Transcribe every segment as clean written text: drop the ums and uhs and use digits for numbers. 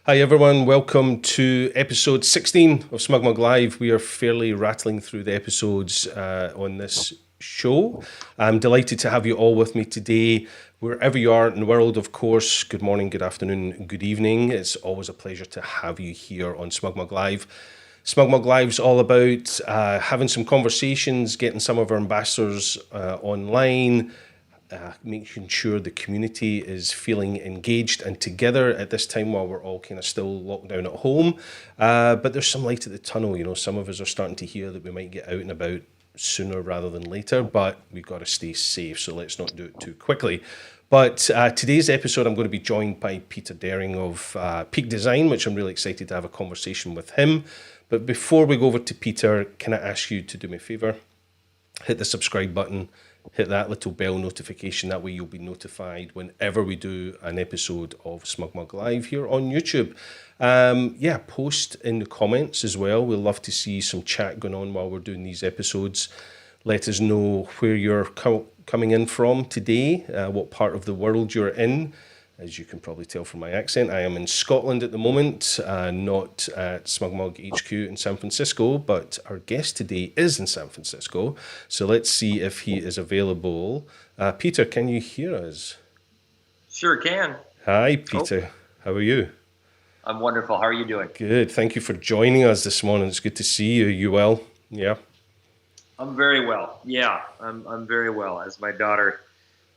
Hi everyone, welcome to episode 16 of SmugMug Live. We are fairly rattling through the episodes on this show. I'm delighted to have you all with me today, wherever you are in the world, of course. Good morning, good afternoon, good evening. It's always a pleasure to have you here on SmugMug Live. SmugMug Live's all about having some conversations, getting some of our ambassadors online, making sure the community is feeling engaged and together at this time while we're all kind of still locked down at home. But there's some light at the tunnel. You know, some of us are starting to hear that we might get out and about sooner rather than later, but we've got to stay safe, so let's not do it too quickly. But today's episode, I'm going to be joined by Peter Daring of Peak Design, which I'm really excited to have a conversation with him. But before we go over to Peter, can I ask you to do me a favour? Hit the subscribe button, hit that little bell notification. That way you'll be notified whenever we do an episode of SmugMug Live here on YouTube. Post in the comments as well. We'll love to see some chat going on while we're doing these episodes. Let us know where you're coming in from today, what part of the world you're in. As you can probably tell from my accent, I am in Scotland at the moment, not at SmugMug HQ in San Francisco, but our guest today is in San Francisco. So let's see if he is available. Peter, can you hear us? Sure can. Hi, Peter. How are you? I'm wonderful. How are you doing? Good. Thank you for joining us this morning. It's good to see you. You well? Yeah. I'm very well. Yeah, I'm very well. As my daughter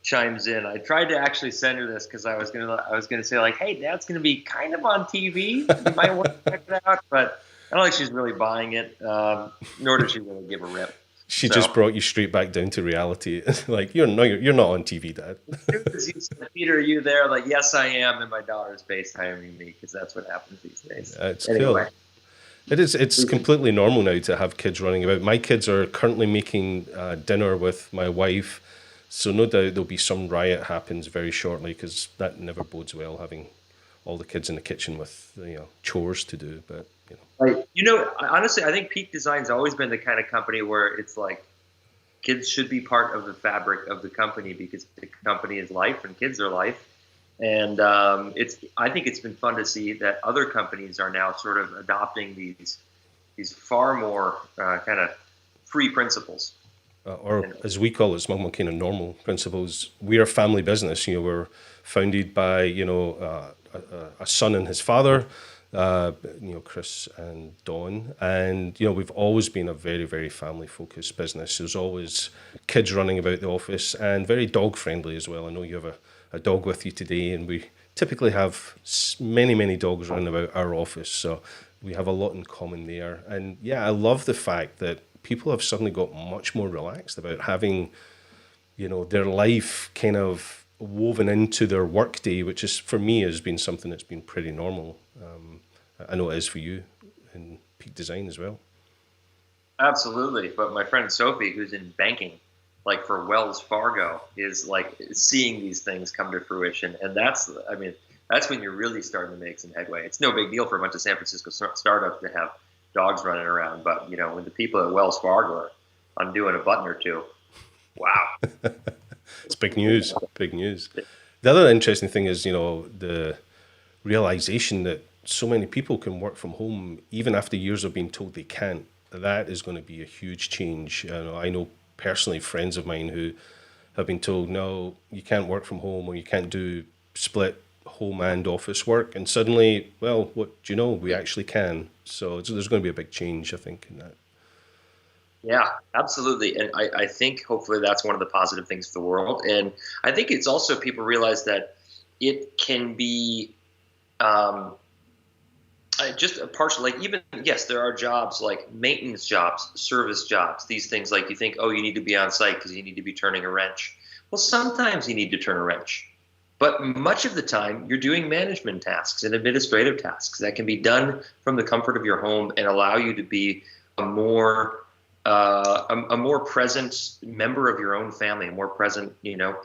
chimes in, I tried to actually send her this because I was gonna say like, hey, Dad's gonna be kind of on TV. You might want to check it out, but I don't think she's really buying it. Nor does she really give a rip. She just brought you straight back down to reality. Like you're not on TV, Dad. You said, Peter, are you there? Like, yes, I am, and my daughter's FaceTiming me because that's what happens these days. It's anyway. Cool. It's completely normal now to have kids running about. My kids are currently making dinner with my wife, so no doubt there'll be some riot happens very shortly because that never bodes well, having all the kids in the kitchen with chores to do. But right. Honestly, I think Peak Design's always been the kind of company where it's like kids should be part of the fabric of the company because the company is life and kids are life. And I think it's been fun to see that other companies are now sort of adopting these far more kind of free principles. Or as we call it, SmugMug kind of normal principles. We are a family business. We're founded by a son and his father, Chris and Dawn, and we've always been a very, very family focused business. There's always kids running about the office and very dog friendly as well. I know you have a dog with you today, and we typically have many, many dogs running about our office, so we have a lot in common there. And yeah, I love the fact that people have suddenly got much more relaxed about having, their life kind of woven into their workday, which is, for me, has been something that's been pretty normal. I know it is for you in Peak Design as well. Absolutely, but my friend Sophie, who's in banking, like for Wells Fargo, is like seeing these things come to fruition, and that's when you're really starting to make some headway. It's no big deal for a bunch of San Francisco startups to have dogs running around, but when the people at Wells Fargo are undoing a button or two, wow. It's big news. Big news. The other interesting thing is, the realization that so many people can work from home even after years of being told they can't. That is going to be a huge change. I know personally friends of mine who have been told, no, you can't work from home or you can't do split home and office work, and suddenly, well, what do you know, we actually can. So there's going to be a big change, I think, in that. Yeah, absolutely. And I think hopefully that's one of the positive things for the world. And I think it's also people realize that it can be just a partial, like even, yes, there are jobs like maintenance jobs, service jobs, these things like you think, oh, you need to be on site because you need to be turning a wrench. Well, sometimes you need to turn a wrench. But much of the time, you're doing management tasks and administrative tasks that can be done from the comfort of your home and allow you to be a more present member of your own family, a more present,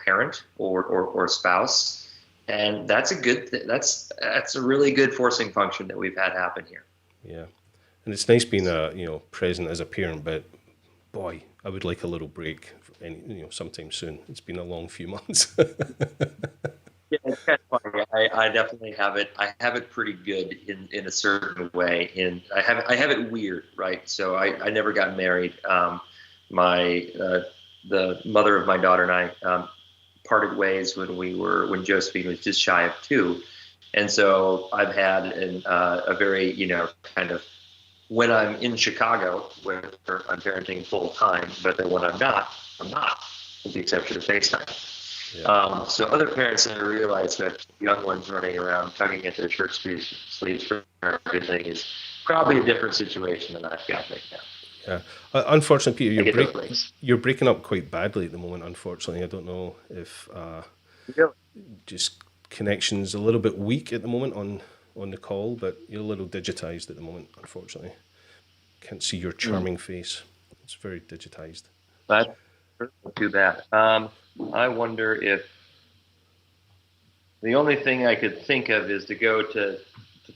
parent or spouse. And that's a good. That's a really good forcing function that we've had happen here. Yeah, and it's nice being present as a parent, but boy, I would like a little break sometime soon. It's been a long few months. Yeah, it's kind of funny. I definitely have it. I have it pretty good in a certain way. I have it weird, right? So I never got married. My the mother of my daughter and I parted ways when Josephine was just shy of 2, and so I've had a very kind of, when I'm in Chicago where I'm parenting full time, but then when I'm not, with the exception of FaceTime. Yeah. So other parents never realize that young ones running around tugging at their shirt sleeves for everything is probably a different situation than I've got right now. Yeah. Unfortunately, Peter, you're breaking up quite badly at the moment, unfortunately. I don't know if just connection's a little bit weak at the moment on the call, but you're a little digitized at the moment, unfortunately. Can't see your charming face. It's very digitized. That's too bad. I wonder if the only thing I could think of is to go to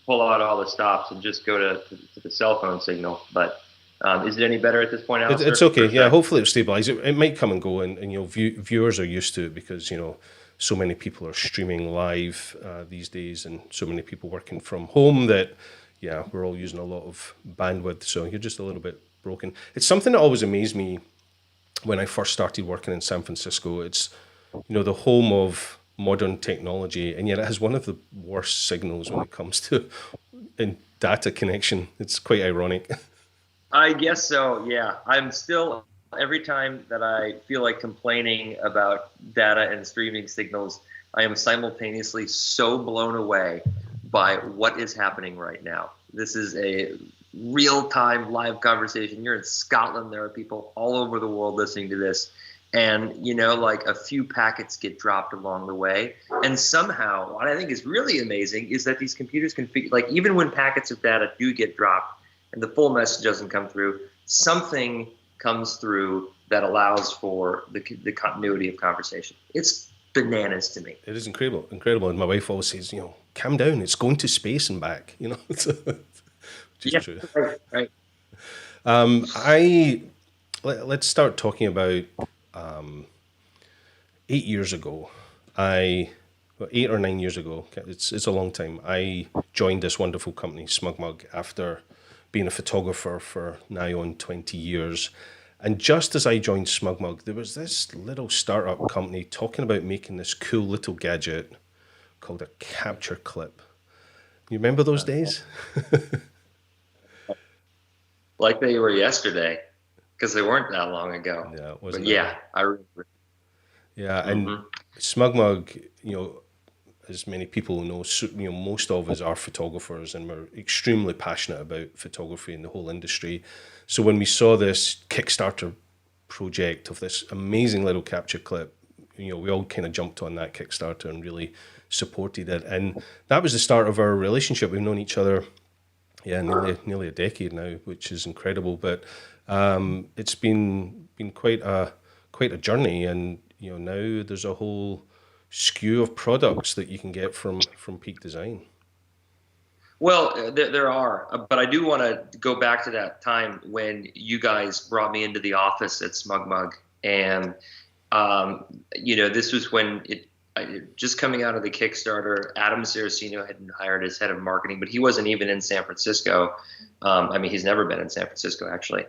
pull out all the stops and just go to the cell phone signal. But is it any better at this point, Alastair? It's okay. Yeah, hopefully it'll stabilize. It might come and go, and viewers are used to it because so many people are streaming live these days, and so many people working from home that we're all using a lot of bandwidth. So you're just a little bit broken. It's something that always amazed me when I first started working in San Francisco. It's the home of modern technology, and yet it has one of the worst signals when it comes to in data connection. It's quite ironic. I guess so, yeah. I'm still, every time that I feel like complaining about data and streaming signals, I am simultaneously so blown away by what is happening right now. This is a real-time live conversation. You're in Scotland. There are people all over the world listening to this. And, like a few packets get dropped along the way. And somehow, what I think is really amazing is that these computers can figure, like, even when packets of data do get dropped and the full message doesn't come through, something comes through that allows for the continuity of conversation. It's bananas to me. It is incredible. And my wife always says, calm down. It's going to space and back, which is true. Right. Let's start talking about 8 years ago. 8 or 9 years ago. It's a long time. I joined this wonderful company, SmugMug, after being a photographer for nigh on 20 years. And just as I joined SmugMug, there was this little startup company talking about making this cool little gadget called a capture clip. You remember those days? Like they were yesterday, because they weren't that long ago. Yeah, it wasn't. I remember. Yeah, and SmugMug, as many people know, most of us are photographers, and we're extremely passionate about photography and the whole industry. So when we saw this Kickstarter project of this amazing little capture clip, we all kind of jumped on that Kickstarter and really supported it. And that was the start of our relationship. We've known each other, nearly a decade now, which is incredible. But it's been quite a journey, and now there's a whole skew of products that you can get from Peak Design. Well, there are, but I do want to go back to that time when you guys brought me into the office at SmugMug, and this was when just coming out of the Kickstarter. Adam Saraceno had been hired as head of marketing, but he wasn't even in San Francisco. He's never been in San Francisco, actually.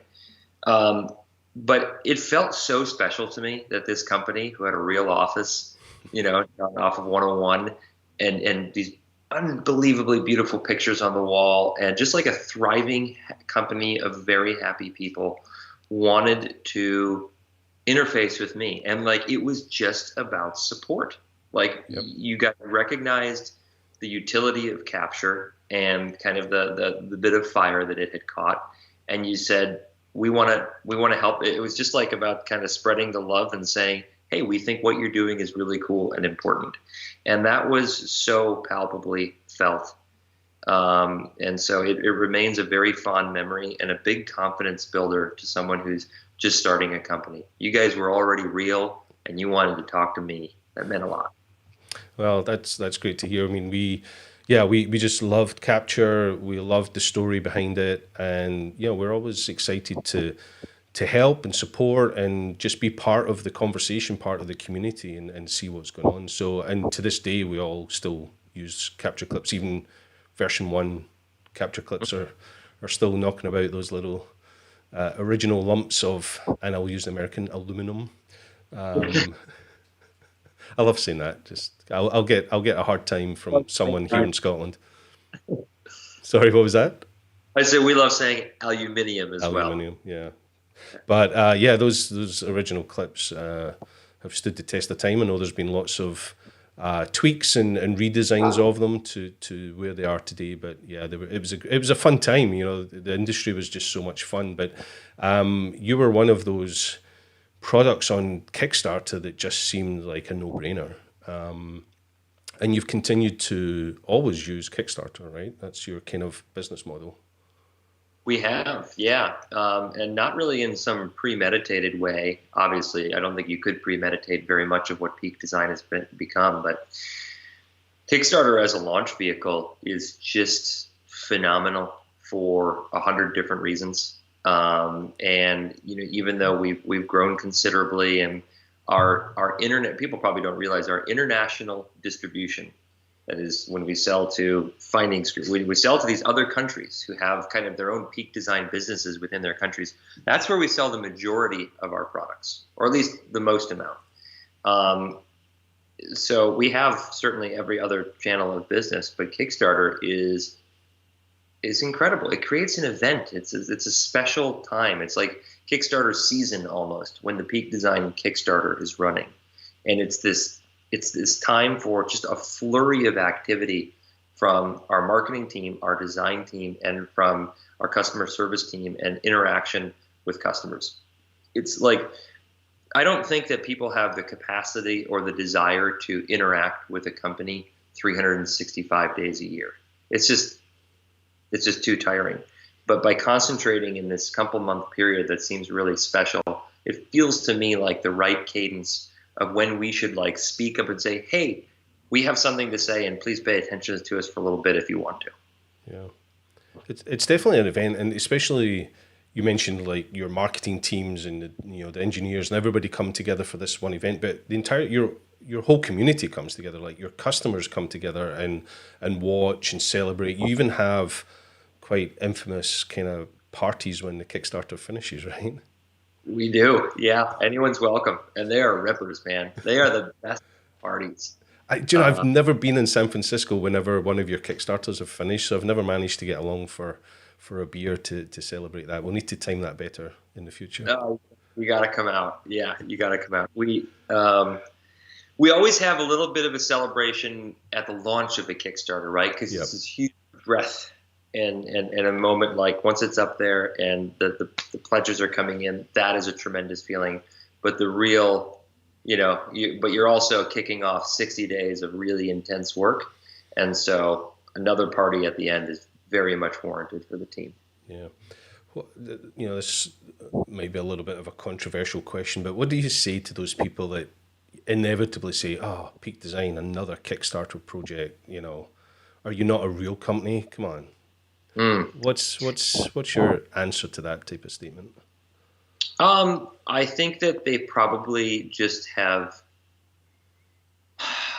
But it felt so special to me that this company, who had a real office, off of 101, and these unbelievably beautiful pictures on the wall, and just like a thriving company of very happy people, wanted to interface with me. And like, it was just about support. Like, you guys recognized the utility of capture and kind of the bit of fire that it had caught, and you said, we want to help. It was just like about kind of spreading the love and saying, hey, we think what you're doing is really cool and important. And that was so palpably felt. And so it remains a very fond memory and a big confidence builder to someone who's just starting a company. You guys were already real, and you wanted to talk to me. That meant a lot. Well, that's great to hear. I mean, we just loved capture. We loved the story behind it, and we're always excited to help and support and just be part of the conversation, part of the community, and see what's going on. So, and to this day, we all still use capture clips. Even version 1 capture clips are still knocking about, those little original lumps of, and I'll use the American, aluminum. I love saying that. Just I'll get a hard time from someone here in Scotland. Sorry, what was that? I said we love saying aluminium as well. Aluminium, yeah. But yeah, those original clips have stood the test of time. I know there's been lots of tweaks and redesigns of them to where they are today. But yeah, it was a fun time. You know, the industry was just so much fun. But you were one of those products on Kickstarter that just seemed like a no-brainer. And you've continued to always use Kickstarter, right? That's your kind of business model. We have, yeah, and not really in some premeditated way. Obviously, I don't think you could premeditate very much of what Peak Design has become, but Kickstarter as a launch vehicle is just phenomenal for 100 different reasons. And you know, even though we've grown considerably, and our internet, people probably don't realize our international distribution. That is, when we sell to we sell to these other countries who have kind of their own Peak Design businesses within their countries. That's where we sell the majority of our products, or at least the most amount. So we have certainly every other channel of business, but Kickstarter is incredible. It creates an event. It's a special time. It's like Kickstarter season almost, when the Peak Design Kickstarter is running, and it's this time for just a flurry of activity from our marketing team, our design team, and from our customer service team, and interaction with customers. It's like, I don't think that people have the capacity or the desire to interact with a company 365 days a year. It's just too tiring. But by concentrating in this couple month period that seems really special, it feels to me like the right cadence of when we should like speak up and say, hey, we have something to say, and please pay attention to us for a little bit if you want to. Yeah, it's definitely an event, and especially you mentioned like your marketing teams and the engineers and everybody come together for this one event, but the entire your whole community comes together. Like your customers come together and watch and celebrate. You even have quite infamous kind of parties when the Kickstarter finishes, right? We do, yeah. Anyone's welcome, and they are rippers, man. They are the best parties. I've never been in San Francisco whenever one of your Kickstarters have finished, so I've never managed to get along for a beer to celebrate that. We'll need to time that better in the future. You got to come out. Yeah, you got to come out. We always have a little bit of a celebration at the launch of a Kickstarter, right? Because It's this huge breath. And a moment like once it's up there and the pledges are coming in, that is a tremendous feeling. But the real, but you're also kicking off 60 days of really intense work. And so another party at the end is very much warranted for the team. Yeah. Well, this might be a little bit of a controversial question, but what do you say to those people that inevitably say, oh, Peak Design, another Kickstarter project, are you not a real company? Come on. What's your answer to that type of statement? I think that they probably just have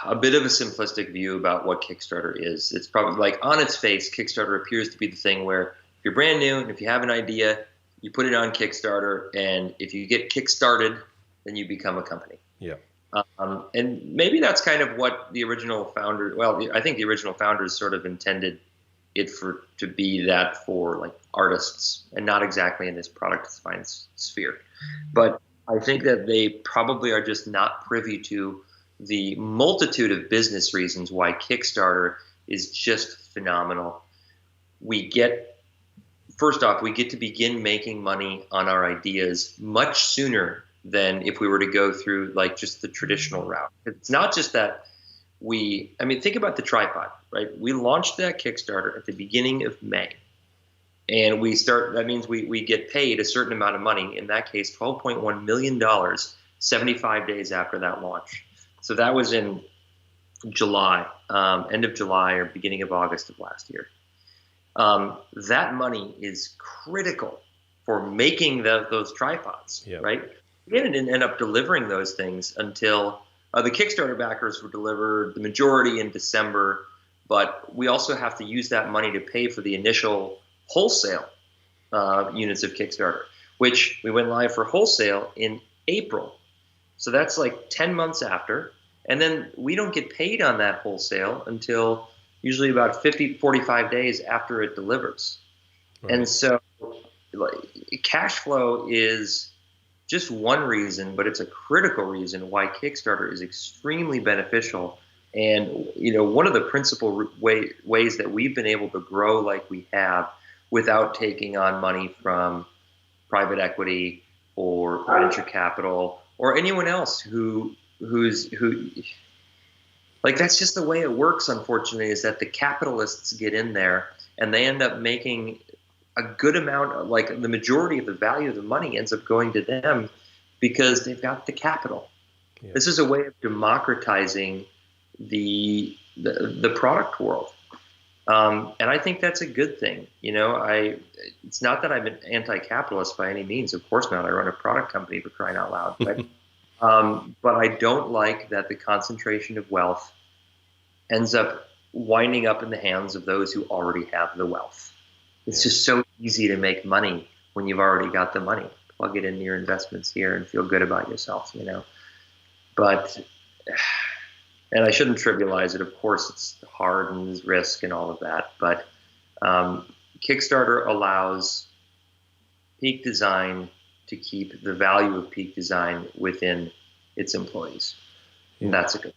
a bit of a simplistic view about what Kickstarter is. It's probably like on its face, Kickstarter appears to be the thing where if you're brand new and if you have an idea, you put it on Kickstarter, and if you get kickstarted, then you become a company. Yeah. And maybe that's kind of what the original founder. Well, I think the original founders sort of intended it to be that for like artists, and not exactly in this product design sphere. But I think that they probably are just not privy to the multitude of business reasons why Kickstarter is just phenomenal. First off, we get to begin making money on our ideas much sooner than if we were to go through like just the traditional route. It's not just that think about the tripod, right? We launched that Kickstarter at the beginning of May. And that means we get paid a certain amount of money, in that case, $12.1 million, 75 days after that launch. So that was in July, end of July or beginning of August of last year. That money is critical for making those tripods, right? We didn't end up delivering those things until the Kickstarter backers were delivered, the majority in December, but we also have to use that money to pay for the initial wholesale units of Kickstarter, which we went live for wholesale in April. So that's like 10 months after. And then we don't get paid on that wholesale until usually about 45 days after it delivers. Right. And so cash flow is just one reason, but it's a critical reason why Kickstarter is extremely beneficial. And, one of the principal ways that we've been able to grow like we have without taking on money from private equity or venture capital or anyone else who that's just the way it works, unfortunately, is that the capitalists get in there and they end up making a good amount, like the majority of the value of the money ends up going to them because they've got the capital. Yeah. This is a way of democratizing the product world. And I think that's a good thing. It's not that I'm an anti-capitalist by any means. Of course not. I run a product company, for crying out loud. But I don't like that the concentration of wealth ends up winding up in the hands of those who already have the wealth. It's just so easy to make money when you've already got the money. Plug it into your investments here and feel good about yourself, But, and I shouldn't trivialize it. Of course, it's hard and there's risk and all of that. But Kickstarter allows Peak Design to keep the value of Peak Design within its employees. Yeah. And that's a good.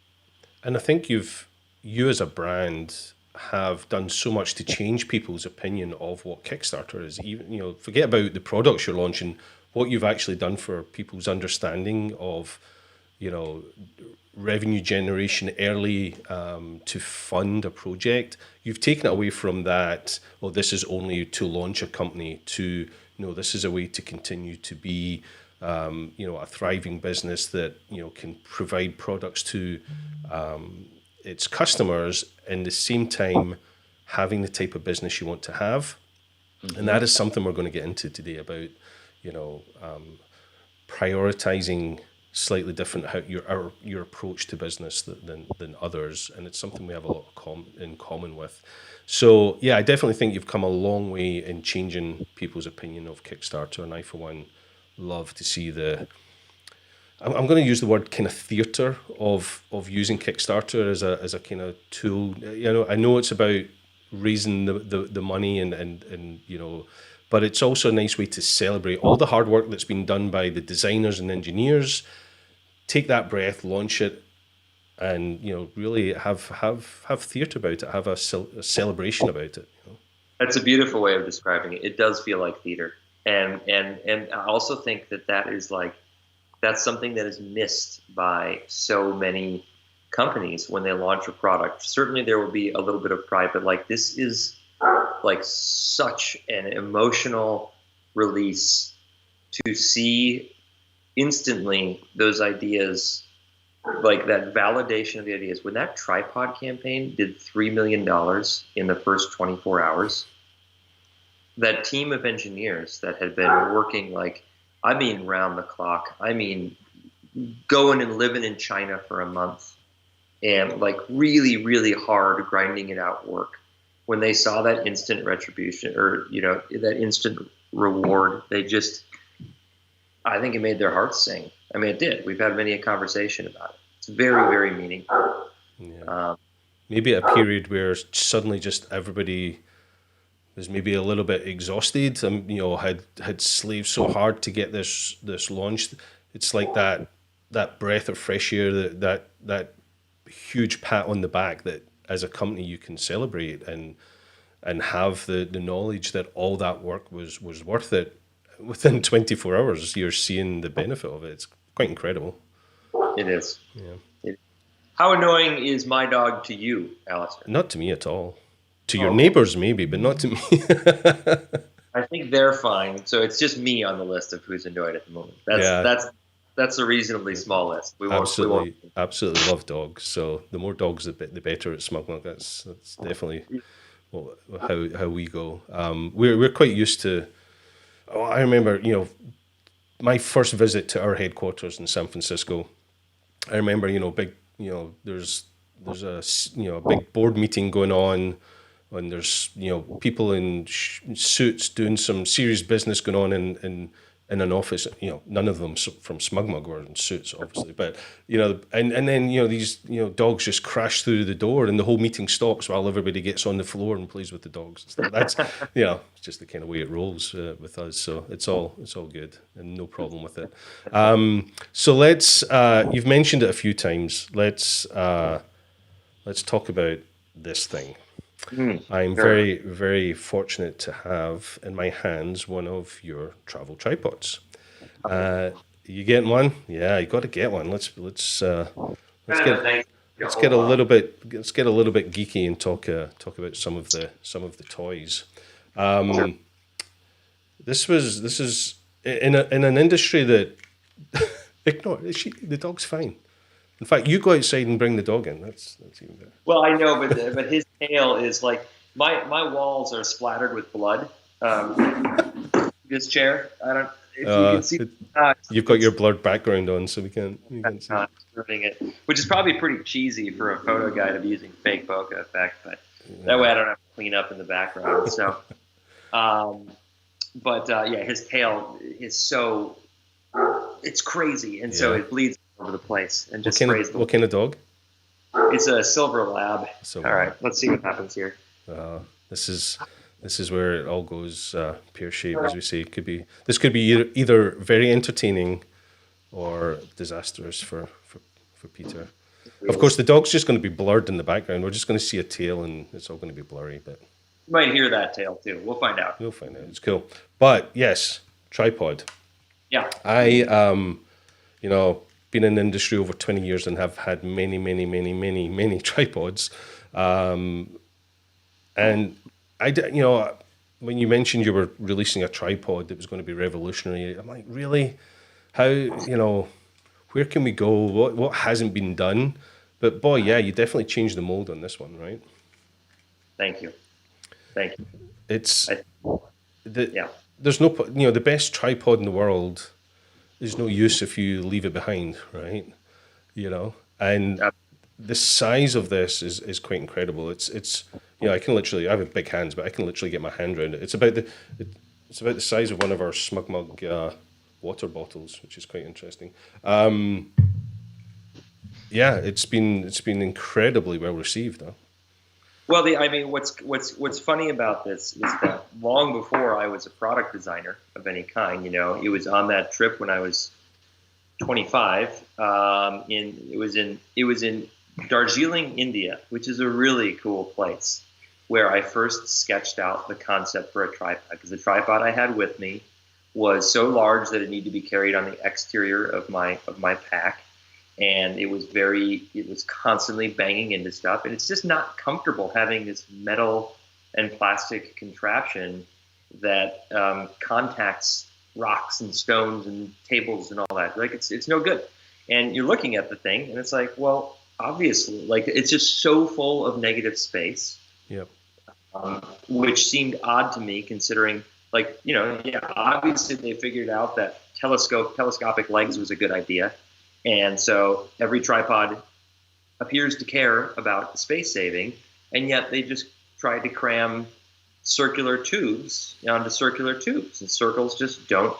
And I think you as a brand have done so much to change people's opinion of what Kickstarter is. Even, forget about the products you're launching, what you've actually done for people's understanding of, revenue generation early to fund a project. You've taken it away from that, well, this is only to launch a company, to, this is a way to continue to be, a thriving business that, can provide products to its customers, and at the same time having the type of business you want to have. Mm-hmm. And that is something we're going to get into today about, prioritizing slightly different how your approach to business than others, and it's something we have a lot in common with. So yeah, I definitely think you've come a long way in changing people's opinion of Kickstarter, and I for one love to see I'm going to use the word kind of theater of using Kickstarter as a kind of tool. I know it's about raising the money and but it's also a nice way to celebrate all the hard work that's been done by the designers and engineers. Take that breath, launch it, and really have theater about it. Have a celebration about it. That's a beautiful way of describing it. It does feel like theater, and I also think that is like. That's something that is missed by so many companies when they launch a product. Certainly there will be a little bit of pride, but like this is like such an emotional release to see instantly those ideas, like that validation of the ideas. When that tripod campaign did $3 million in the first 24 hours, that team of engineers that had been working round the clock. Going and living in China for a month and really, really hard grinding it out work. When they saw that instant retribution or, that instant reward, I think it made their hearts sing. I mean, it did. We've had many a conversation about it. It's very, very meaningful. Yeah. Maybe at a period where suddenly just everybody was maybe a little bit exhausted and had slaved so hard to get this launched. It's like that breath of fresh air, that huge pat on the back that as a company you can celebrate and have the knowledge that all that work was worth it. Within 24 hours you're seeing the benefit of it. It's quite incredible. It is. Yeah. How annoying is my dog to you, Alastair? Not to me at all. To your neighbors, maybe, but not to me. I think they're fine. So it's just me on the list of who's annoyed at the moment. That's a reasonably small list. Absolutely love dogs. So the more dogs, the better at SmugMug. That's definitely how we go. We're quite used to Oh, I remember, my first visit to our headquarters in San Francisco. I remember, big, there's a big board meeting going on, and there's, people in suits doing some serious business going on in an office. None of them from SmugMug were in suits, obviously, but and then these dogs just crash through the door, and the whole meeting stops while everybody gets on the floor and plays with the dogs. So that's it's just the kind of way it rolls with us. So it's all good and no problem with it. So let's. You've mentioned it a few times. Let's talk about this thing. I'm Sure. very, very fortunate to have in my hands one of your travel tripods. You getting one? Yeah, you got to get one. Let's get Thanks. let's get a little bit geeky and talk about some of the toys. This is in an industry that ignore the dog's fine. In fact, you go outside and bring the dog in. That's even better. Well, I know, but his tail is like my walls are splattered with blood. This chair, I don't. If you can see, You've got your blurred background on, so we can't see. Ruining it, which is probably pretty cheesy for a photo guy to be using fake bokeh effect, but that way I don't have to clean up in the background. So, his tail is so it's crazy, and so it bleeds all over the place and just sprays the. What kind of dog? It's a silver lab. All right, let's see what happens here. This is where it all goes pear shaped, as we say. This could be either very entertaining or disastrous for Peter. Of course, the dog's just going to be blurred in the background. We're just going to see a tail, and it's all going to be blurry. But you might hear that tail too. We'll find out. We'll find out. It's cool. But yes, tripod. Yeah. I been in the industry over 20 years and have had many tripods. And when you mentioned you were releasing a tripod that was going to be revolutionary, I'm like, really? How, where can we go? What hasn't been done? But boy, yeah, you definitely changed the mold on this one, right? Thank you. There's no, the best tripod in the world is no use if you leave it behind, right? And the size of this is quite incredible. It's I have a big hands, but I can literally get my hand around it. It's about the size of one of our SmugMug water bottles, which is quite interesting. It's been incredibly well received, though. Well, what's funny about this is that long before I was a product designer of any kind, it was on that trip when I was 25. It was in Darjeeling, India, which is a really cool place, where I first sketched out the concept for a tripod, because the tripod I had with me was so large that it needed to be carried on the exterior of my pack. And it was constantly banging into stuff, and it's just not comfortable having this metal and plastic contraption that contacts rocks and stones and tables and all that. Like it's no good. And you're looking at the thing, and it's like, well, obviously, like it's just so full of negative space. Yep. Which seemed odd to me, considering, obviously they figured out that telescopic legs was a good idea. And so every tripod appears to care about space saving, and yet they just tried to cram circular tubes onto circular tubes, and circles just don't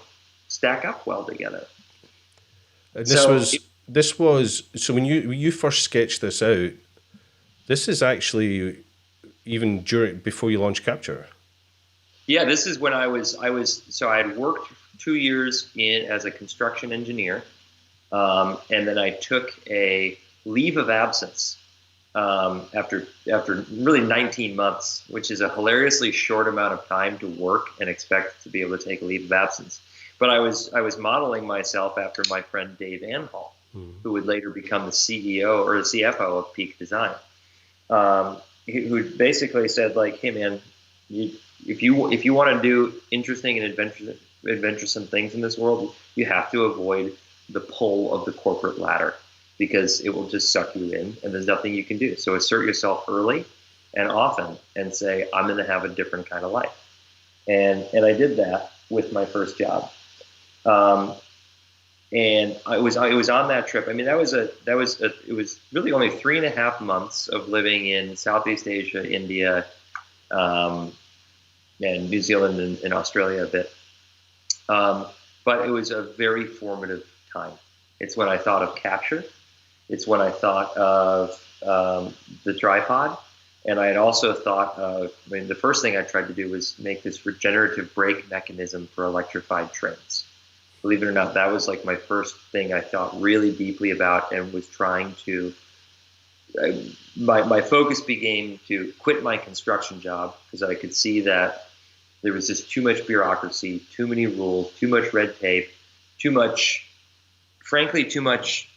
stack up well together. So when you first sketched this out, this is actually even before you launched Capture. Yeah, this is when I had worked 2 years as a construction engineer. And then I took a leave of absence after really 19 months, which is a hilariously short amount of time to work and expect to be able to take a leave of absence. But I was modeling myself after my friend Dave Anhall, who would later become the CEO or the CFO of Peak Design, who basically said, like, hey man, if you want to do interesting and adventuresome things in this world, you have to avoid the pull of the corporate ladder, because it will just suck you in and there's nothing you can do. So assert yourself early and often and say, I'm going to have a different kind of life. And I did that. with my first job. And I was on that trip. I mean, it was really only 3.5 months of living in Southeast Asia, India, and New Zealand and Australia a bit. But it was a very formative time. It's when I thought of capture. It's when I thought of the tripod. And I had also thought of, I mean, the first thing I tried to do was make this regenerative brake mechanism for electrified trains. Believe it or not, that was like my first thing I thought really deeply about and was trying to, my focus became to quit my construction job because I could see that there was just too much bureaucracy, too many rules, too much red tape, frankly, too much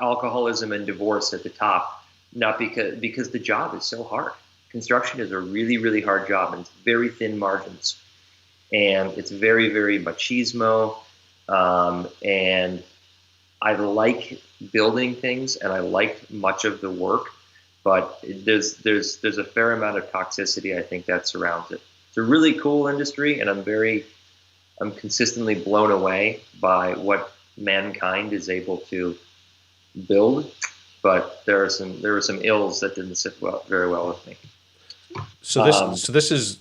alcoholism and divorce at the top. Not because the job is so hard. Construction is a really, really hard job, and it's very thin margins. And it's very, very machismo. And I like building things, and I liked much of the work, but there's a fair amount of toxicity, I think, that surrounds it. It's a really cool industry, and I'm consistently blown away by what mankind is able to build. But there were some ills that didn't sit very well with me. So this is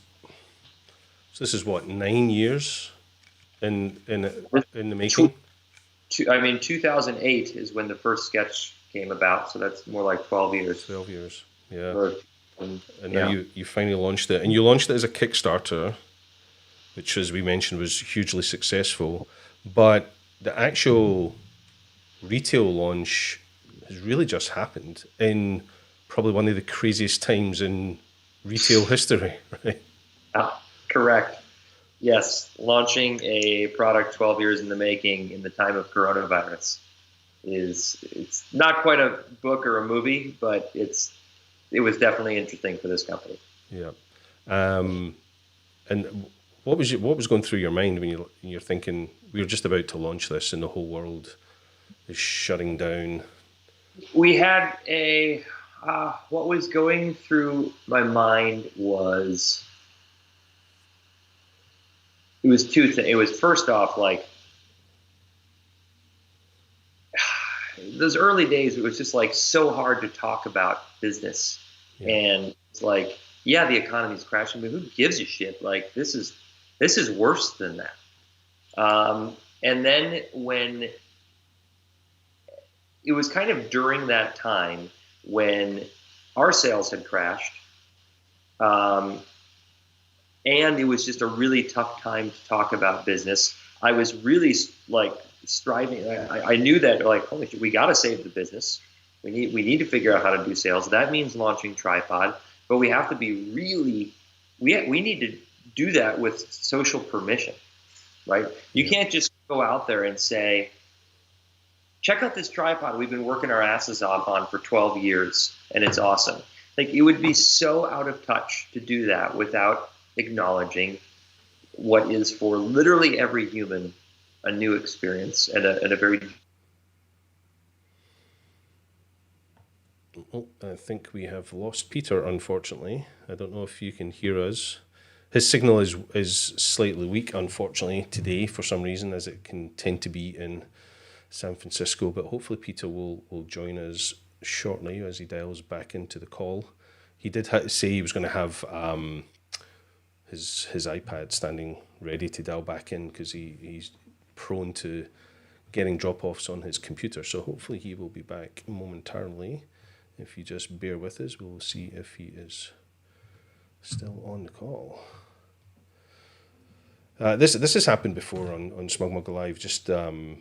what, 9 years in the making. 2008 is when the first sketch came about, so that's more like 12 years. 12 years, yeah. And now you finally launched it, and you launched it as a Kickstarter, which, as we mentioned, was hugely successful. But the actual retail launch has really just happened in probably one of the craziest times in retail history, right? Correct. Yes, launching a product 12 years in the making in the time of coronavirus it's not quite a book or a movie, but it was definitely interesting for this company. Yeah. And what was going through your mind when you're thinking we were just about to launch this and the whole world is shutting down? We had what was going through my mind was, it was two things. It was, first off, like, those early days, it was just like so hard to talk about business. Yeah. And it's like, yeah, the economy's crashing, but who gives a shit? Like, this is worse than that. And then when it was kind of during that time when our sales had crashed, and it was just a really tough time to talk about business. I was really like striving. I knew that, like, holy shit, we got to save the business. We need to figure out how to do sales. That means launching Tripod, but we have to be really, we need to do that with social permission, right? You can't just go out there and say, check out this tripod we've been working our asses off on for 12 years, and it's awesome. Like, it would be so out of touch to do that without acknowledging what is, for literally every human, a new experience and a very... Oh, I think we have lost Peter, unfortunately. I don't know if you can hear us. His signal is slightly weak, unfortunately, today for some reason, as it can tend to be in San Francisco, but hopefully Peter will join us shortly as he dials back into the call. He did say he was going to have his iPad standing ready to dial back in because he's prone to getting drop-offs on his computer, so hopefully he will be back momentarily. If you just bear with us, we'll see if he is still on the call. This has happened before on SmugMug Live. Just the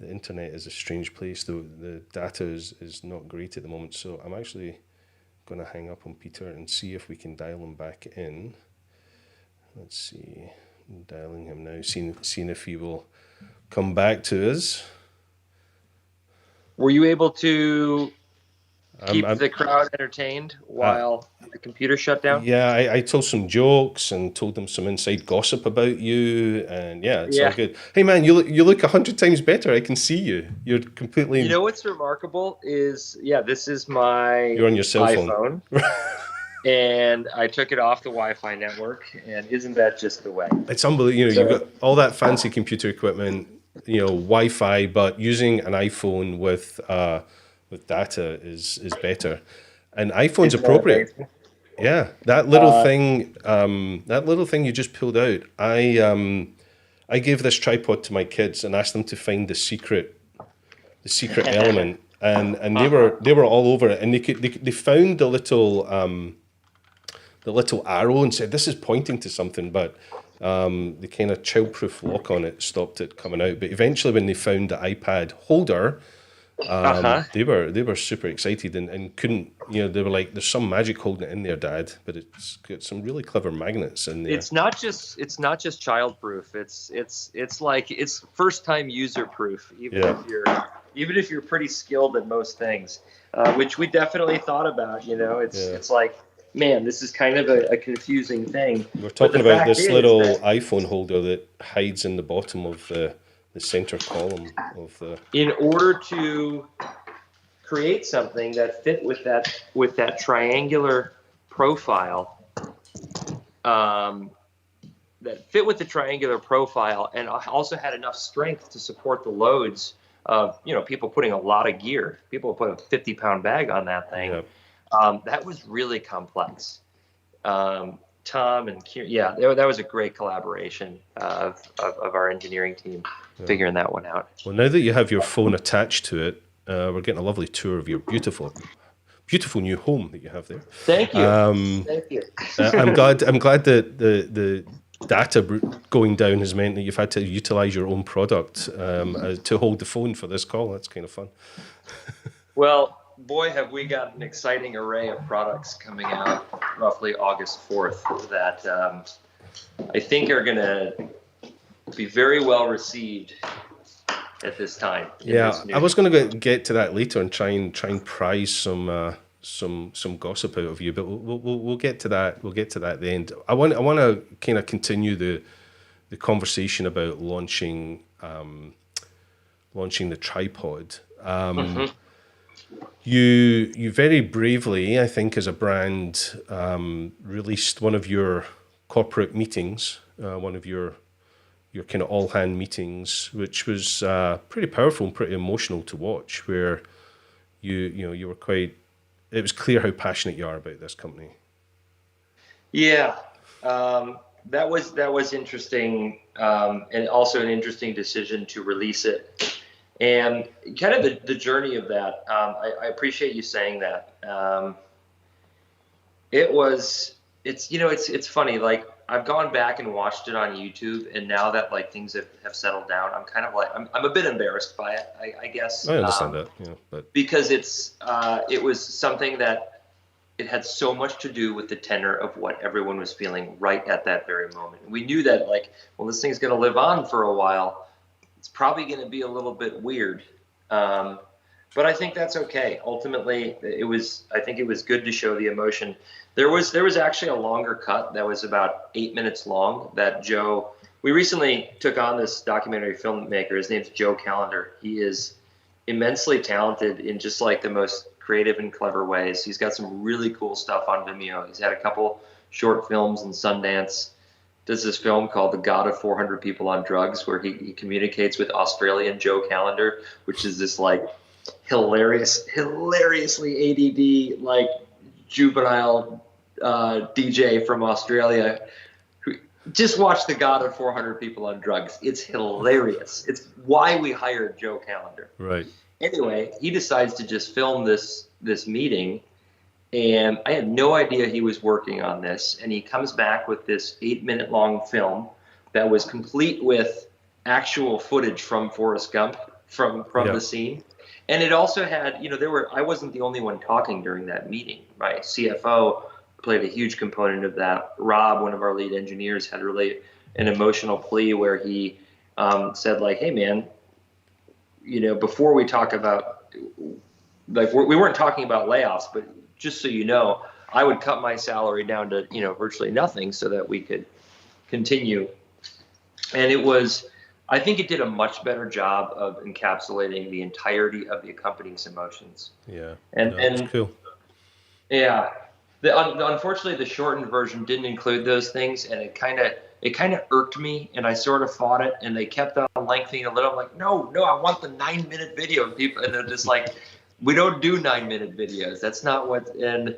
internet is a strange place. The data is not great at the moment, so I'm actually going to hang up on Peter and see if we can dial him back in. Let's see, I'm dialing him now, seeing if he will come back to us. Were you able to keep the crowd entertained while the computer shut down? Yeah, I told some jokes and told them some inside gossip about you, and it's all good. Hey man, you look 100 times better. I can see you. You're completely... You know what's remarkable is, this is my... You're on your cell phone. and I took it off the Wi-Fi network. And isn't that just the way? It's unbelievable. You know, So, you've got all that fancy computer equipment, you know, Wi-Fi, but using an iPhone with data is better, and iPhone's isn't that appropriate. amazing? Yeah, that little thing you just pulled out. I gave this tripod to my kids and asked them to find the secret element, and they were all over it, and they found the little arrow and said this is pointing to something, but the kind of child-proof lock on it stopped it coming out. But eventually, when they found the iPad holder, they were super excited and couldn't, you know, they were like, "There's some magic holding it in there, Dad." But it's got some really clever magnets in there. It's not just child-proof. It's like it's first-time user-proof. Even if you're pretty skilled at most things, which we definitely thought about. You know, it's like, man, this is kind of a confusing thing. We're talking about this little iPhone holder that hides in the bottom of the center column of the. In order to create something that fit with that triangular profile, and also had enough strength to support the loads of, you know, people putting a lot of gear. People put a 50-pound bag on that thing. Yeah. That was really complex. Tom and Kieran, that was a great collaboration of our engineering team figuring that one out. Well, now that you have your phone attached to it, we're getting a lovely tour of your beautiful new home that you have there. Thank you. Thank you. I'm glad that the data going down has meant that you've had to utilize your own product to hold the phone for this call. That's kind of fun. Well, boy, have we got an exciting array of products coming out roughly August 4th that I think are going to be very well received at this time. Yeah, I was going to get to that later and try and prize some gossip out of you, but we'll get to that. We'll get to that at the end. I want to kind of continue the conversation about launching the tripod. You very bravely, I think, as a brand, released one of your corporate meetings, one of your kind of all-hand meetings, which was pretty powerful and pretty emotional to watch, where you were quite. It was clear how passionate you are about this company. Yeah, that was interesting, and also an interesting decision to release it. And kind of the journey of that, I appreciate you saying that. It's funny, like I've gone back and watched it on YouTube, and now that like things have settled down, I'm kind of like, I'm a bit embarrassed by it, I guess. I understand that, yeah, but because it was something that it had so much to do with the tenor of what everyone was feeling right at that very moment. We knew that, like, well, this thing's going to live on for a while. It's probably going to be a little bit weird, but I think that's okay. Ultimately, I think it was good to show the emotion. There was actually a longer cut that was about 8 minutes long that we recently took on this documentary filmmaker. His name's Joe Callender. He is immensely talented in just like the most creative and clever ways. He's got some really cool stuff on Vimeo. He's had a couple short films in Sundance. Does this film called The God of 400 People on Drugs, where he communicates with Australian Joe Callender, which is this like hilariously ADD, like juvenile DJ from Australia. Just watch The God of 400 People on Drugs. It's hilarious. It's why we hired Joe Callender. Right. Anyway, he decides to just film this meeting. And I had no idea he was working on this. And he comes back with this 8-minute long film that was complete with actual footage from Forrest Gump from the scene. And it also had, I wasn't the only one talking during that meeting. My CFO played a huge component of that. Rob, one of our lead engineers, had really an emotional plea where he said, like, hey, man, before we talk about, like, we weren't talking about layoffs, but just so you know, I would cut my salary down to, virtually nothing so that we could continue. And I think it did a much better job of encapsulating the entirety of the company's emotions. Yeah. And that's cool. Yeah. Unfortunately, the shortened version didn't include those things, and it kind of irked me, and I sort of fought it, and they kept on lengthening a little. I'm like, no, I want the 9-minute video, and they're just like, we don't do 9-minute videos. That's not what. And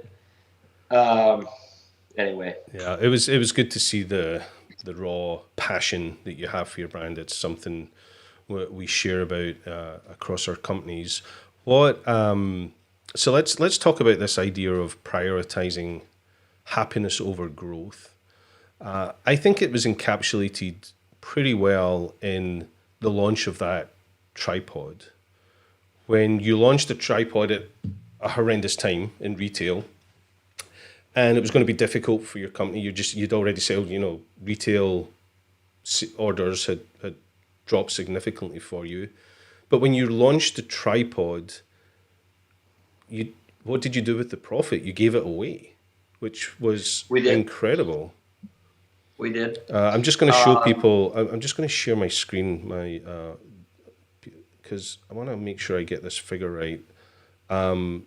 anyway, Yeah, it was good to see the raw passion that you have for your brand. It's something we share about across our companies. What so let's talk about this idea of prioritizing happiness over growth. I think it was encapsulated pretty well in the launch of that tripod. When you launched the tripod at a horrendous time in retail, and it was going to be difficult for your company. You'd already said, retail orders had dropped significantly for you. But when you launched the tripod, what did you do with the profit? You gave it away, which was incredible. We did. I'm just going to show people. I'm just going to share my screen, because I want to make sure I get this figure right. In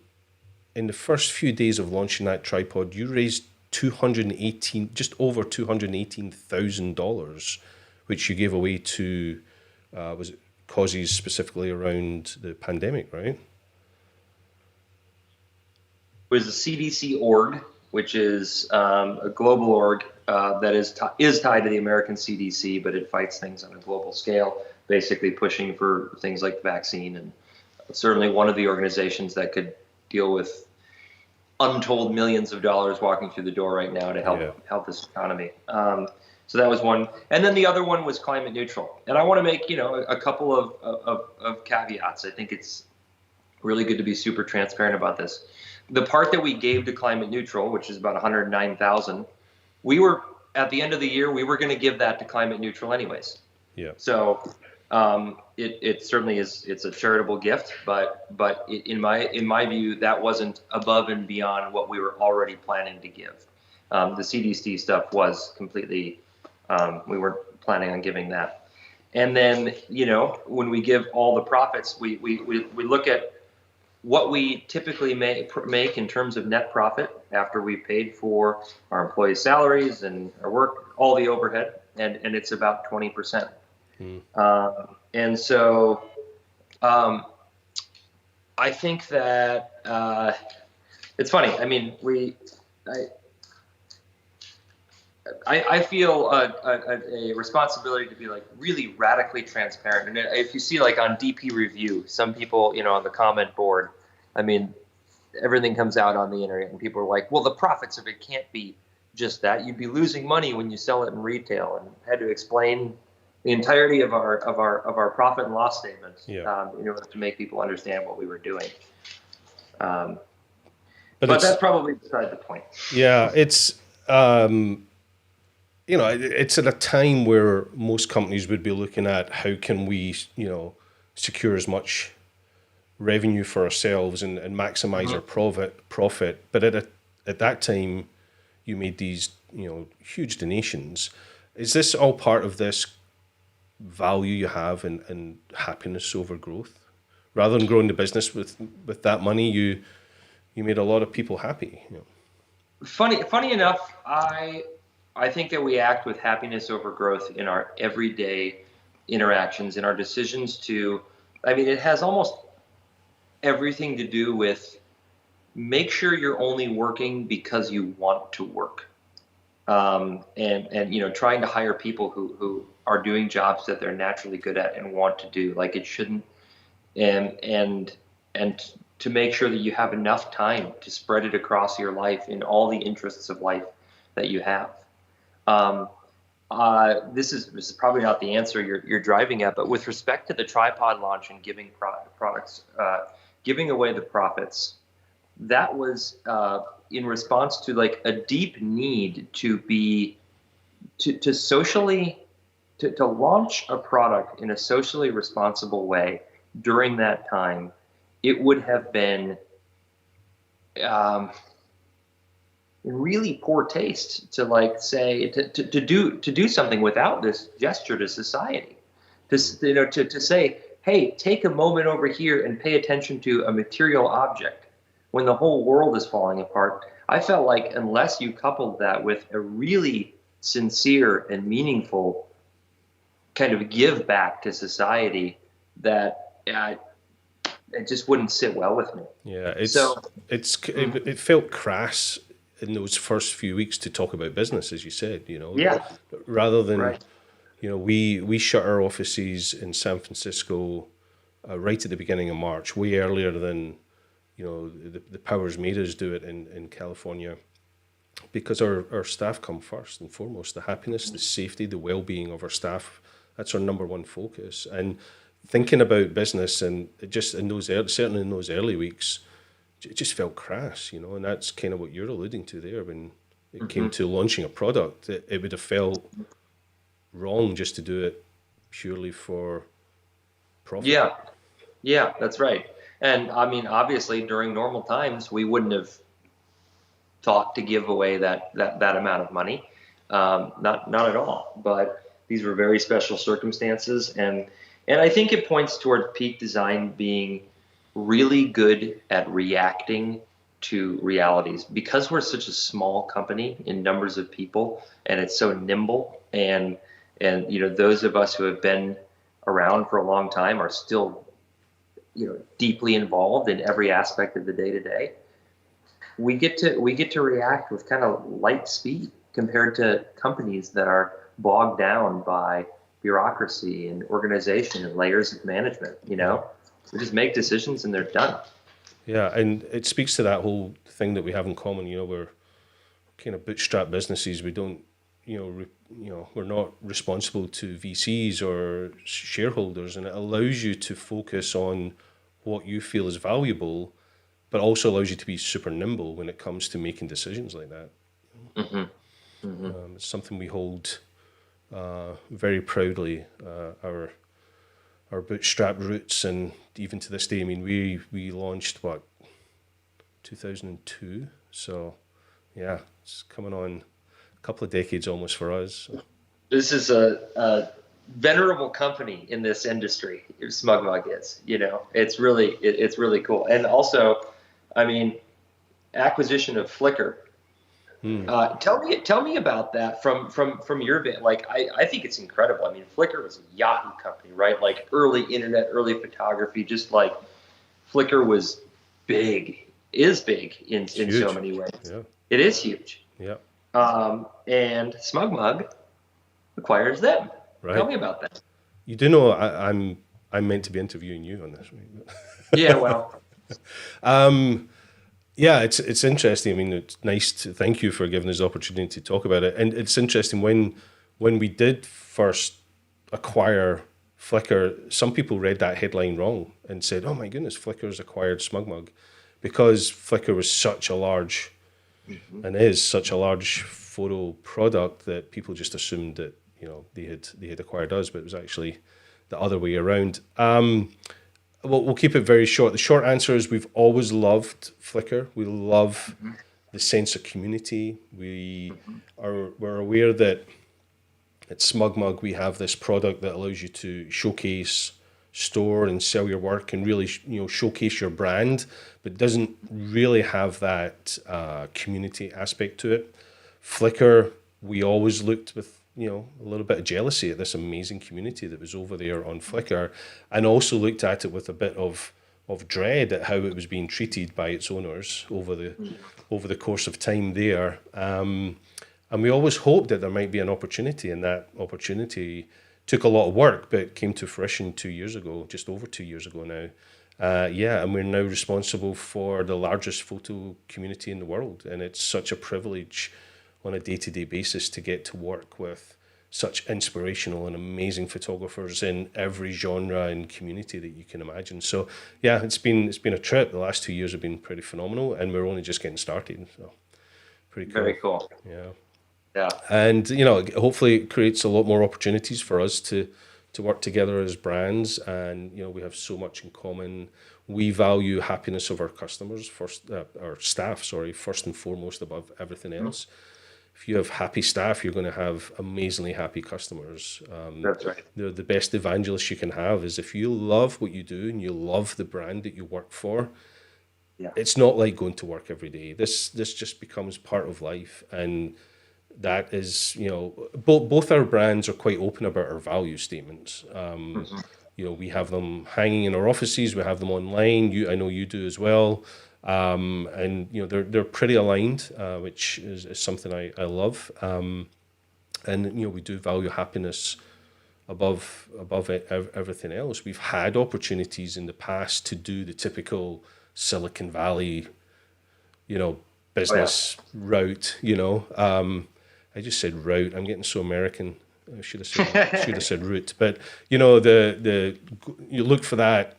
the first few days of launching that tripod, you raised just over $218,000, which you gave away to was it causes specifically around the pandemic, right? It was the CDC org, which is a global org that is tied to the American CDC, but it fights things on a global scale, basically pushing for things like the vaccine, and certainly one of the organizations that could deal with untold millions of dollars walking through the door right now to help this economy. So that was one, and then the other one was climate neutral. And I want to make a couple of caveats. I think it's really good to be super transparent about this. The part that we gave to climate neutral, which is about $109,000, we were at the end of the year we were going to give that to climate neutral anyways. Yeah. So it certainly is. It's a charitable gift, but in my view, that wasn't above and beyond what we were already planning to give. The CDC stuff was completely. We weren't planning on giving that. And then when we give all the profits, we look at what we typically make in terms of net profit after we paid for our employees' salaries and our work, all the overhead, and it's about 20%. And so I think that it's funny. I mean, I feel a responsibility to be like really radically transparent. And if you see like on DP Review, some people, on the comment board, I mean, everything comes out on the internet and people are like, well, the profits of it can't be just that. You'd be losing money when you sell it in retail, and had to explain the entirety of our profit and loss statement in order to make people understand what we were doing. But that's probably beside the point. Yeah, it's it's at a time where most companies would be looking at how can we secure as much revenue for ourselves and maximize our profit. But at that time, you made these huge donations. Is this all part of this value you have in happiness over growth? Rather than growing the business with that money, you made a lot of people happy. Funny enough, I think that we act with happiness over growth in our everyday interactions, in our decisions to. I mean, it has almost everything to do with make sure you're only working because you want to work, and trying to hire people who are doing jobs that they're naturally good at and want to do. Like it shouldn't, and to make sure that you have enough time to spread it across your life in all the interests of life that you have. This is probably not the answer you're driving at, but with respect to the tripod launch and giving products, giving away the profits, that was in response to like a deep need to launch a product in a socially responsible way during that time. It would have been in really poor taste to like say to do something without this gesture to society, to say, hey, take a moment over here and pay attention to a material object when the whole world is falling apart, I felt like unless you coupled that with a really sincere and meaningful kind of give back to society, that it just wouldn't sit well with me. Yeah, So it felt crass in those first few weeks to talk about business, as you said, yeah, rather than, right. we shut our offices in San Francisco right at the beginning of March, way earlier than, the powers made us do it in California, because our staff come first and foremost. The happiness, the safety, the well-being of our staff, that's our number one focus. And thinking about business, and it just certainly in those early weeks, it just felt crass, and that's kind of what you're alluding to there. When it came to launching a product, it would have felt wrong just to do it purely for profit. Yeah, that's right. And I mean, obviously, during normal times, we wouldn't have thought to give away that amount of money, not at all. But these were very special circumstances, and I think it points toward Peak Design being really good at reacting to realities, because we're such a small company in numbers of people, and it's so nimble. And those of us who have been around for a long time are still deeply involved in every aspect of the day to day. We get to react with kind of light speed compared to companies that are bogged down by bureaucracy and organization and layers of management. We just make decisions and they're done. Yeah, and it speaks to that whole thing that we have in common. We're kind of bootstrap businesses. We don't, we're not responsible to VCs or shareholders, and it allows you to focus on what you feel is valuable, but also allows you to be super nimble when it comes to making decisions like that. It's something we hold very proudly, our bootstrap roots, and even to this day. I mean, we launched 2002, so yeah, it's coming on a couple of decades almost for us. This is a venerable company in this industry. SmugMug is, it's really cool. And also, I mean, acquisition of Flickr. Tell me about that from your bit. Like, I think it's incredible. I mean, Flickr was a Yahoo company, right? Like early internet, early photography. Just like Flickr is big in so many ways. Yeah. It is huge. Yeah. And SmugMug acquires them. Right. Tell me about that. You do know I'm meant to be interviewing you on this, right? Yeah. Well. Yeah, it's interesting. I mean, it's nice to thank you for giving us the opportunity to talk about it. And it's interesting when we did first acquire Flickr, some people read that headline wrong and said, "Oh my goodness, Flickr's acquired SmugMug," because Flickr was such a large and is such a large photo product that people just assumed that they had acquired us, but it was actually the other way around. We'll keep it very short. The short answer is we've always loved Flickr. We love the sense of community. We're aware that at SmugMug we have this product that allows you to showcase, store, and sell your work, and really showcase your brand, but doesn't really have that community aspect to it. Flickr, we always looked with a little bit of jealousy at this amazing community that was over there on Flickr, and also looked at it with a bit of dread at how it was being treated by its owners over the course of time there. And we always hoped that there might be an opportunity, and that opportunity took a lot of work, but came to fruition 2 years ago, just over 2 years ago now. And we're now responsible for the largest photo community in the world, and it's such a privilege on a day-to-day basis to get to work with such inspirational and amazing photographers in every genre and community that you can imagine. So yeah, it's been a trip. The last 2 years have been pretty phenomenal, and we're only just getting started. So pretty cool. Very cool. Yeah. And hopefully it creates a lot more opportunities for us to work together as brands, and we have so much in common. We value happiness of our customers first, our staff, first and foremost above everything else. If you have happy staff, you're going to have amazingly happy customers. That's right. The best evangelist you can have is if you love what you do and you love the brand that you work for, Yeah. it's not like going to work every day. This just becomes part of life, and that is, both our brands are quite open about our value statements. Mhm. We have them hanging in our offices, we have them online. I know you do as well, and they're pretty aligned, which is something I love. And we do value happiness above everything else. We've had opportunities in the past to do the typical Silicon Valley, Oh yeah. business route. I just said route. I'm getting so American. I should have said route. But the you look for that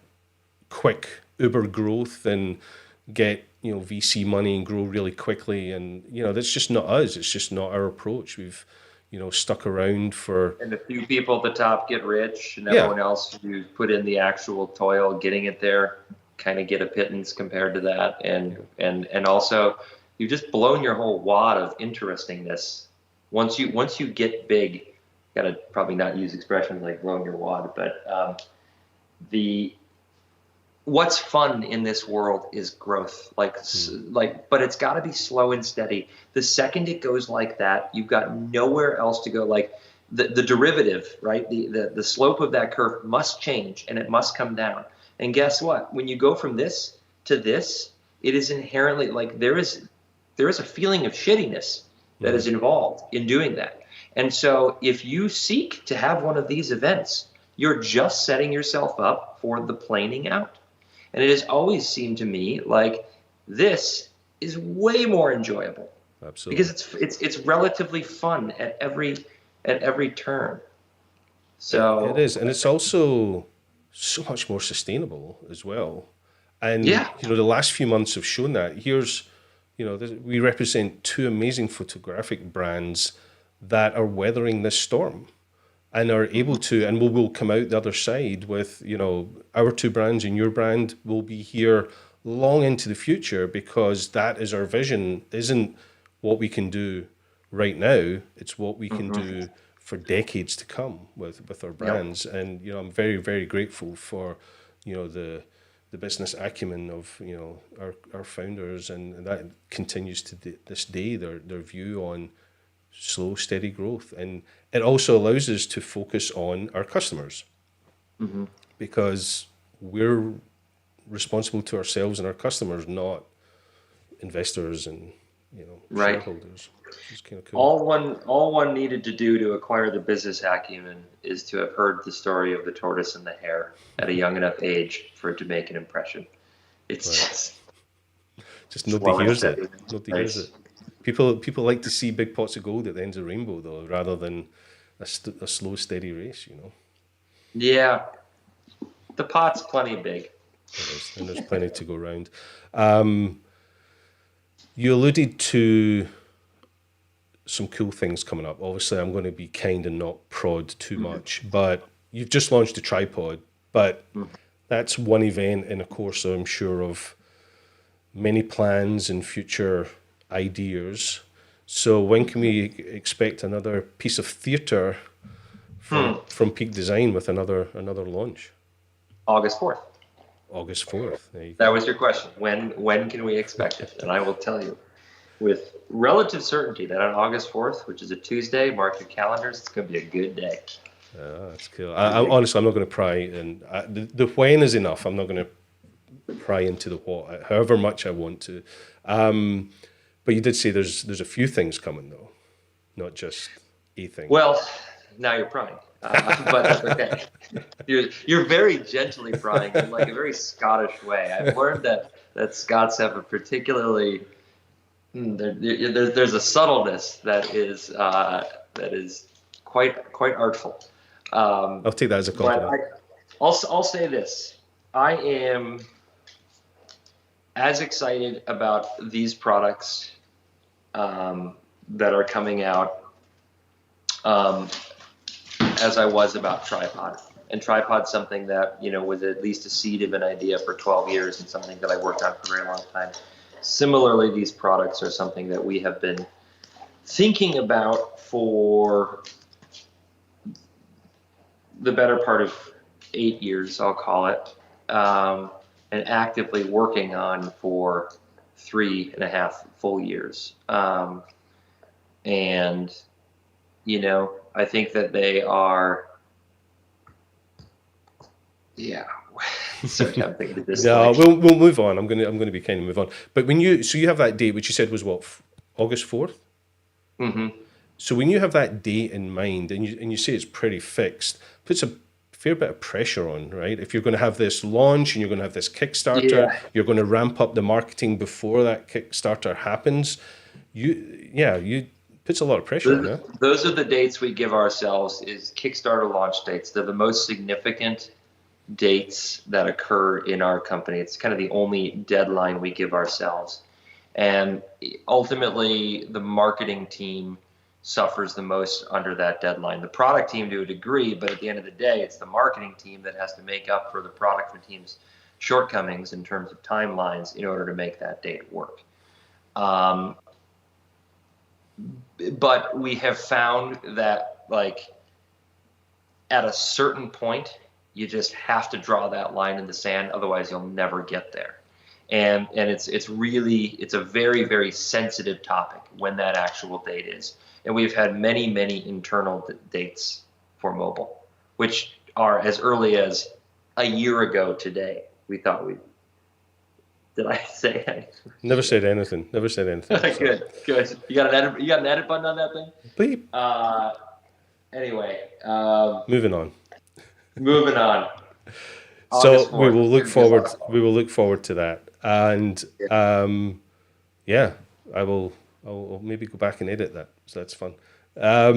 quick Uber growth and get VC money and grow really quickly, and that's just not us. It's just not our approach. We've stuck around for And a few people at the top get rich, and yeah everyone else who put in the actual toil getting it there kind of get a pittance compared to that. And also, you've just blown your whole wad of interestingness. Once you get big, gotta probably not use expressions like blowing your wad, but the what's fun in this world is growth. But it's got to be slow and steady. The second it goes like that, you've got nowhere else to go. Like the derivative, right? The slope of that curve must change, and it must come down. And guess what? When you go from this to this, it is inherently like there is a feeling of shittiness that is involved in doing that. And so if you seek to have one of these events, you're just setting yourself up for the planing out. And it has always seemed to me like this is way more enjoyable. Absolutely. Because it's relatively fun at every turn. So it is, and it's also so much more sustainable as well. And yeah, the last few months have shown that. We represent two amazing photographic brands that are weathering this storm and are able to, and will come out the other side with, our two brands, and your brand will be here long into the future, because that is our vision. Isn't what we can do right now, it's what we can do for decades to come with our brands. Yep. And I'm very, very grateful for the business acumen of our founders, and that continues to this day, their view on slow, steady growth. And it also allows us to focus on our customers, because we're responsible to ourselves and our customers, not investors and right. shareholders. It's kind of cool. All one needed to do to acquire the business acumen is to have heard the story of the tortoise and the hare at a young enough age for it to make an impression. It's just nobody hears it. Nobody hears it. People like to see big pots of gold at the end of the rainbow, though, rather than a slow, steady race. Yeah, the pot's plenty big. It is, and there's plenty to go around. You alluded to some cool things coming up. Obviously, I'm going to be kind and not prod too much, but you've just launched a tripod. But that's one event in a course, I'm sure, of many plans and future ideas. So when can we expect another piece of theatre from Peak Design with another launch? August 4th. August 4th. That was your question. When can we expect it? And I will tell you with relative certainty that on August 4th, which is a Tuesday, mark your calendars, it's going to be a good day. That's cool. Honestly, I'm not going to pry, and the when is enough. I'm not going to pry into the what, however much I want to. But you did say there's a few things coming, though, not just a thing. Well, now you're prying, but that's okay. You're very gently prying in like a very Scottish way. I've learned that Scots have a particularly there's a subtleness that is quite artful. I'll take that as a compliment. I'll say this: I am as excited about these products that are coming out as I was about Tripod. And Tripod's something that was at least a seed of an idea for 12 years, and something that I worked on for a very long time. Similarly, these products are something that we have been thinking about for the better part of 8 years, I'll call it. and actively working on for 3.5 full years. And, I think that they are, yeah, so tempting to just No, we'll move on. I'm gonna be kind of move on. But when you have that date, which you said was what, August 4th? Mm-hmm. So when you have that date in mind, and you say it's pretty fixed, puts a fair bit of pressure on, right? If you're going to have this launch and you're going to have this Kickstarter, Yeah. you're going to ramp up the marketing before that Kickstarter happens. You puts a lot of pressure on it. Those are the dates we give ourselves is Kickstarter launch dates. They're the most significant dates that occur in our company. It's kind of the only deadline we give ourselves. And ultimately, the marketing team suffers the most under that deadline. The product team to a degree, but at the end of the day, it's the marketing team that has to make up for the product team's shortcomings in terms of timelines in order to make that date work. But we have found that, like, at a certain point, you just have to draw that line in the sand, otherwise you'll never get there. And it's a very, very sensitive topic when that actual date is. And we've had many, many internal dates for mobile, which are as early as a year ago today. We thought did I say anything? Never said anything. Never said anything. Good. You got an edit button on that thing? Beep. Anyway. Moving on. August So we 4th. will look forward. We will look forward to that, and I'll maybe go back and edit that. So that's fun. I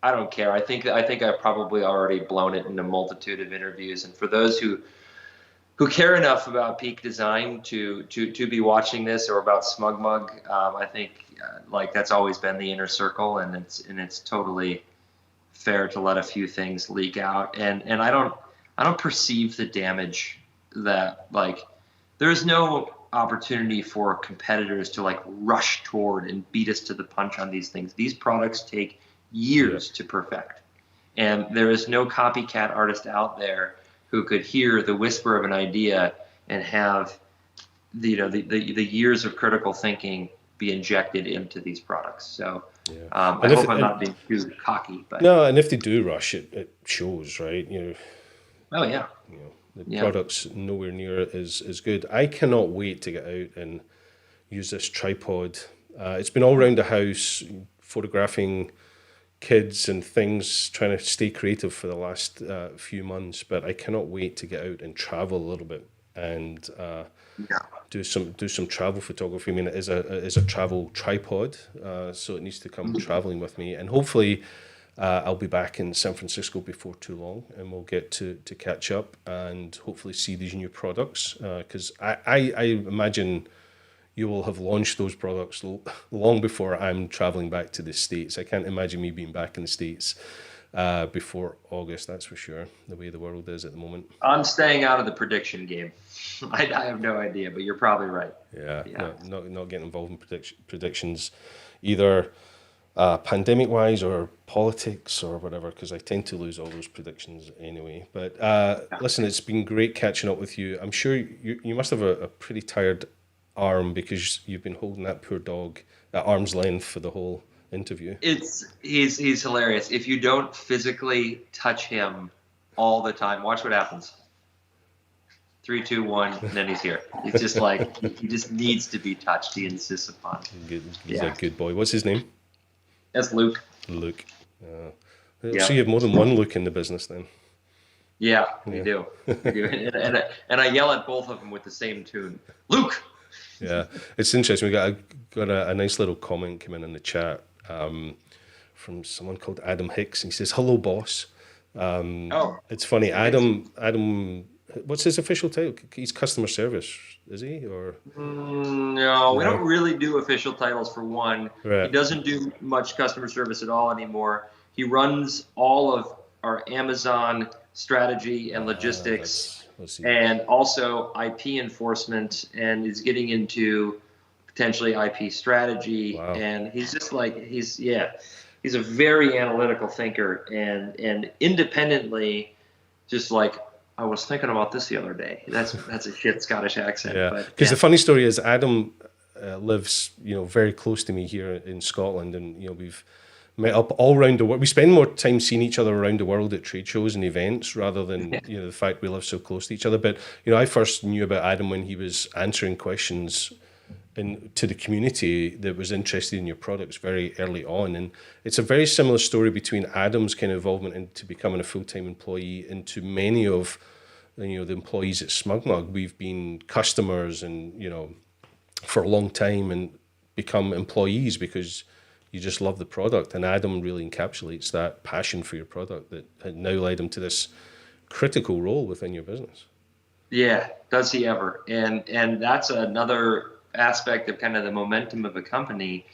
don't care. I think I've probably already blown it in a multitude of interviews, and for those who care enough about Peak Design to be watching this, or about SmugMug, I think that's always been the inner circle, and it's totally fair to let a few things leak out, and I don't perceive the damage that, there's no opportunity for competitors to rush toward and beat us to the punch on these things. These products take years to perfect, and there is no copycat artist out there who could hear the whisper of an idea and have the years of critical thinking be injected into these products. So I hope I'm not being too cocky, but no, and if they do rush it, it shows, right? Oh yeah. The product's nowhere near as good. I cannot wait to get out and use this tripod. It's been all around the house, photographing kids and things, trying to stay creative for the last few months. But I cannot wait to get out and travel a little bit and do some travel photography. I mean, it is a travel tripod, so it needs to come traveling with me, and hopefully I'll be back in San Francisco before too long, and we'll get to catch up and hopefully see these new products, because I imagine you will have launched those products long before I'm traveling back to the States. I can't imagine me being back in the States before August, that's for sure, the way the world is at the moment. I'm staying out of the prediction game. I have no idea, but you're probably right. Yeah. Not getting involved in predictions, either pandemic-wise or politics or whatever, because I tend to lose all those predictions anyway. But listen, it's been great catching up with you. I'm sure you must have a pretty tired arm, because you've been holding that poor dog at arm's length for the whole interview. He's hilarious. If you don't physically touch him all the time, watch what happens. 3, 2, 1, and then he's here. It's just he just needs to be touched. He insists upon it. He's a good boy. What's his name? That's Luke. Luke. So you have more than one Luke in the business then. Yeah, we do. And I yell at both of them with the same tune. Luke! Yeah, it's interesting. We got a nice little comment come in the chat from someone called Adam Hicks. He says, "Hello, boss." It's funny. Adam, what's his official title? He's customer service, is he? Or no, we don't really do official titles for one. Right. He doesn't do much customer service at all anymore. He runs all of our Amazon strategy and logistics. And also IP enforcement, and is getting into potentially IP strategy. Wow. And he's just he's a very analytical thinker, and independently just I was thinking about this the other day. That's a shit Scottish accent. Yeah, But because the funny story is Adam lives, very close to me here in Scotland, and we've met up all around the world. We spend more time seeing each other around the world at trade shows and events rather than the fact we live so close to each other. But I first knew about Adam when he was answering questions to the community that was interested in your products very early on. And it's a very similar story between Adam's kind of involvement into becoming a full-time employee into many of the employees at SmugMug. We've been customers and for a long time and become employees because you just love the product. And Adam really encapsulates that passion for your product that had now led him to this critical role within your business. Yeah, does he ever? And that's another aspect of kind of the momentum of a company.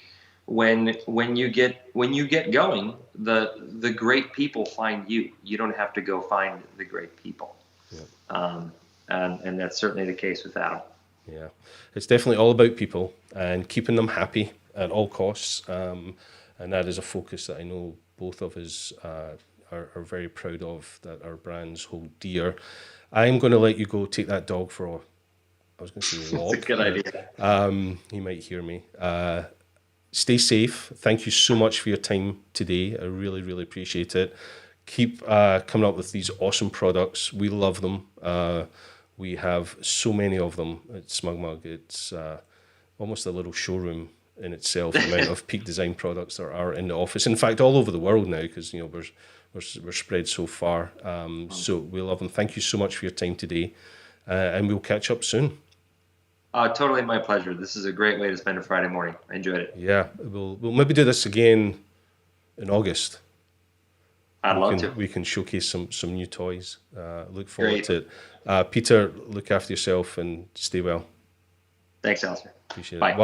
When you get going, the great people find you. You don't have to go find the great people. Yeah. And that's certainly the case with Adam. Yeah, it's definitely all about people and keeping them happy at all costs. And that is a focus that I know both of us are very proud of, that our brands hold dear. I'm going to let you go take that dog for I was going to say a walk. That's a good idea. He might hear me. Stay safe. Thank you so much for your time today. I really, really appreciate it. Keep coming up with these awesome products. We love them. We have so many of them at SmugMug. It's almost a little showroom in itself, the amount of peak design products there are in the office. In fact, all over the world now, because we're spread so far. So we love them. Thank you so much for your time today, and we'll catch up soon. Totally my pleasure. This is a great way to spend a Friday morning. I enjoyed it. Yeah, we'll maybe do this again in August. I'd love to. We can showcase some new toys. Look forward to it. Peter, look after yourself and stay well. Thanks, Alastair. Appreciate Bye. it.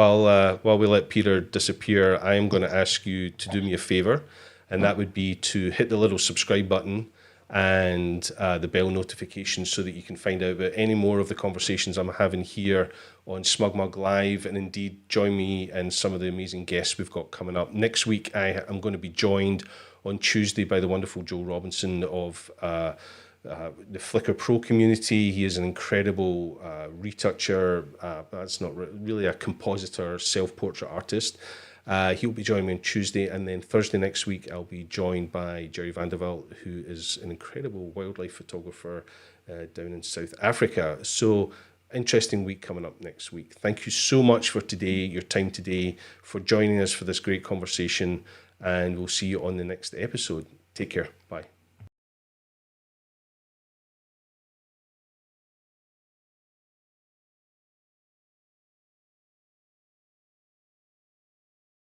While we let Peter disappear, I am going to ask you to do me a favor, and that would be to hit the little subscribe button and the bell notification so that you can find out about any more of the conversations I'm having here on SmugMug Live, and indeed join me and some of the amazing guests we've got coming up. Next week, I'm going to be joined on Tuesday by the wonderful Joe Robinson of the Flickr Pro community. He is an incredible retoucher, that's not really a compositor, self-portrait artist. He'll be joining me on Tuesday, and then Thursday next week I'll be joined by Jerry Vanderveld, who is an incredible wildlife photographer down in South Africa. So interesting week coming up next week. Thank you so much for today, your time today, for joining us for this great conversation, and we'll see you on the next episode. Take care. Bye.